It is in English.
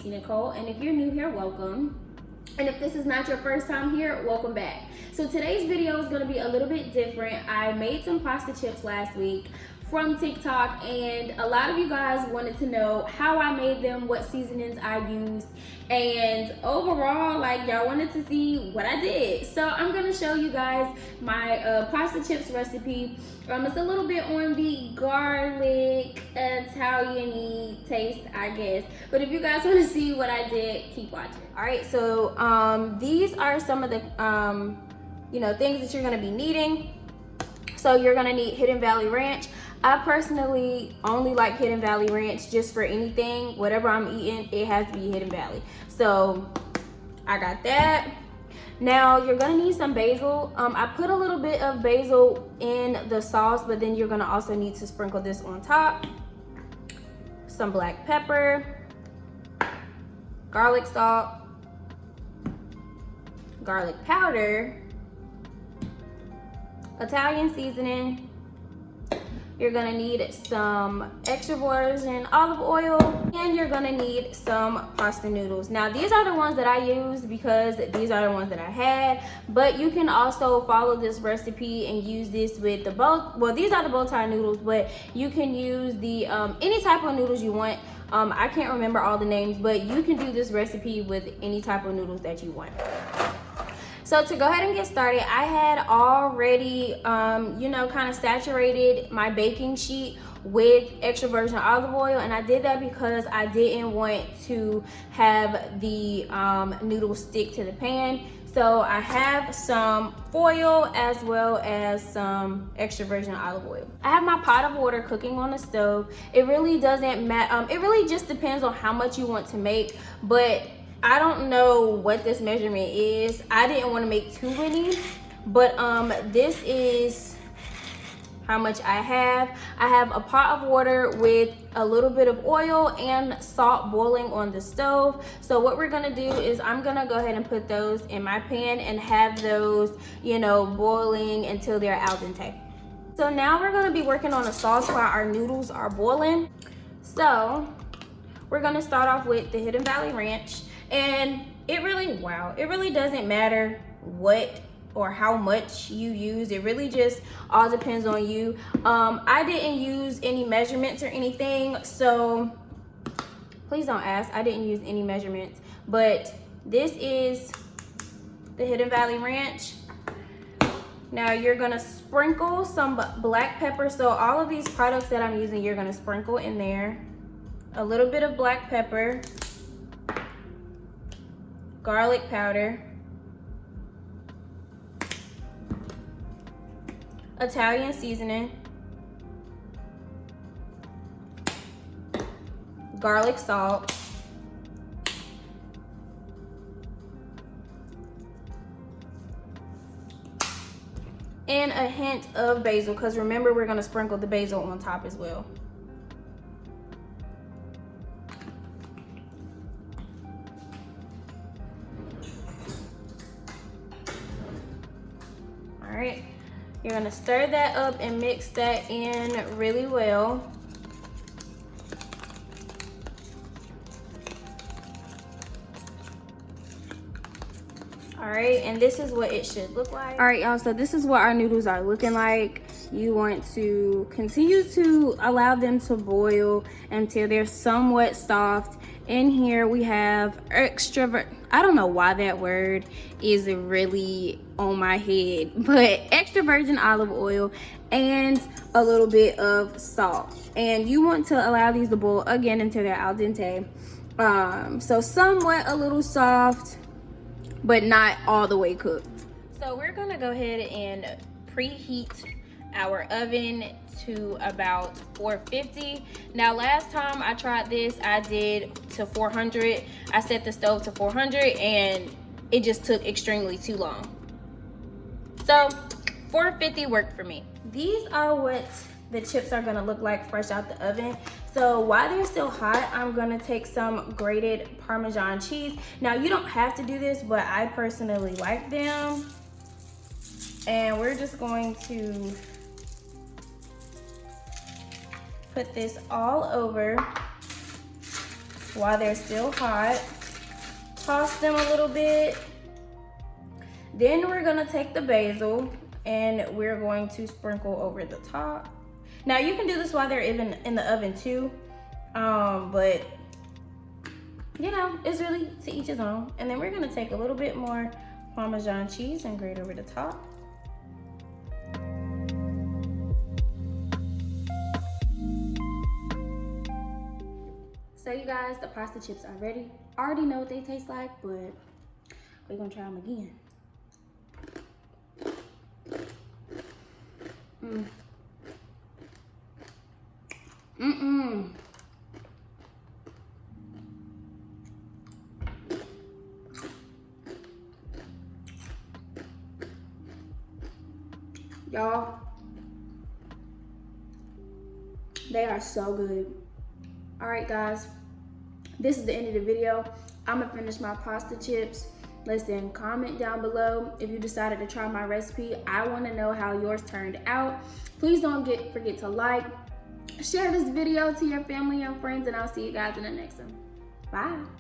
Cassey Nicole, and if you're new here, welcome. And if this is not your first time here, welcome back. So today's video is going to be a little bit different. I made some pasta chips last week from TikTok, and a lot of you guys wanted to know how I made them, what seasonings I used, and overall, like, y'all wanted to see what I did. So I'm gonna show you guys my pasta chips recipe. It's a little bit on the garlic Italian-y taste, I guess, but if you guys want to see what I did, keep watching. All right, so these are some of the things that you're gonna be needing. So you're gonna need Hidden Valley Ranch. I personally only like Hidden Valley Ranch just for anything. Whatever I'm eating, it has to be Hidden Valley. So I got that. Now you're gonna need some basil. I put a little bit of basil in the sauce, but then you're gonna also need to sprinkle this on top. Some black pepper, garlic salt, garlic powder, Italian seasoning. You're gonna need some extra virgin olive oil, and you're gonna need some pasta noodles. Now these are the ones that I used because these are the ones that I had, but you can also follow this recipe and use this with the these are the bow tie noodles, but you can use the any type of noodles you want. I can't remember all the names, but you can do this recipe with any type of noodles that you want. So to go ahead and get started, I had already, kind of saturated my baking sheet with extra virgin olive oil, and I did that because I didn't want to have the noodles stick to the pan. So I have some foil as well as some extra virgin olive oil. I have my pot of water cooking on the stove. It really doesn't matter. It really just depends on how much you want to make, but I don't know what this measurement is. I didn't want to make too many, but this is how much I have. I have a pot of water with a little bit of oil and salt boiling on the stove. So what we're gonna do is I'm gonna go ahead and put those in my pan and have those, boiling until they're al dente. So now we're gonna be working on a sauce while our noodles are boiling. So we're gonna start off with the Hidden Valley Ranch. And it really doesn't matter what or how much you use. It really just all depends on you. I didn't use any measurements or anything, so please don't ask. I didn't use any measurements, but this is the Hidden Valley Ranch. Now you're gonna sprinkle some black pepper. So all of these products that I'm using, you're gonna sprinkle in there. A little bit of black pepper, garlic powder, Italian seasoning, garlic salt, and a hint of basil, because remember, we're going to sprinkle the basil on top as well. All right, you're gonna stir that up and mix that in really well. All right, and this is what it should look like. All right, y'all, so this is what our noodles are looking like. You want to continue to allow them to boil until they're somewhat soft. In here we have I don't know why that word is really on my head, but extra virgin olive oil and a little bit of salt. And you want to allow these to boil again until they're al dente. So somewhat a little soft, but not all the way cooked. So we're gonna go ahead and preheat our oven to about 450. Now last time I tried this, I did to 400. I set the stove to 400 and it just took extremely too long. So 450 worked for me. These are what the chips are gonna look like fresh out the oven. So while they're still hot, I'm gonna take some grated Parmesan cheese. Now you don't have to do this, but I personally like them. And we're just going to put this all over. while they're still hot. Toss them a little bit. Then we're gonna take the basil and we're going to sprinkle over the top. Now you can do this while they're even in the oven too, but you know, it's really to each his own. And then we're gonna take a little bit more Parmesan cheese and grate over the top. So you guys, the pasta chips are ready. I already know what they taste like, but we're gonna try them again. Y'all, they are so good. All right, guys, this is the end of the video. I'm gonna finish my pasta chips. Listen, comment down below if you decided to try my recipe. I wanna know how yours turned out. Please don't forget to like, share this video to your family and friends, and I'll see you guys in the next one. Bye.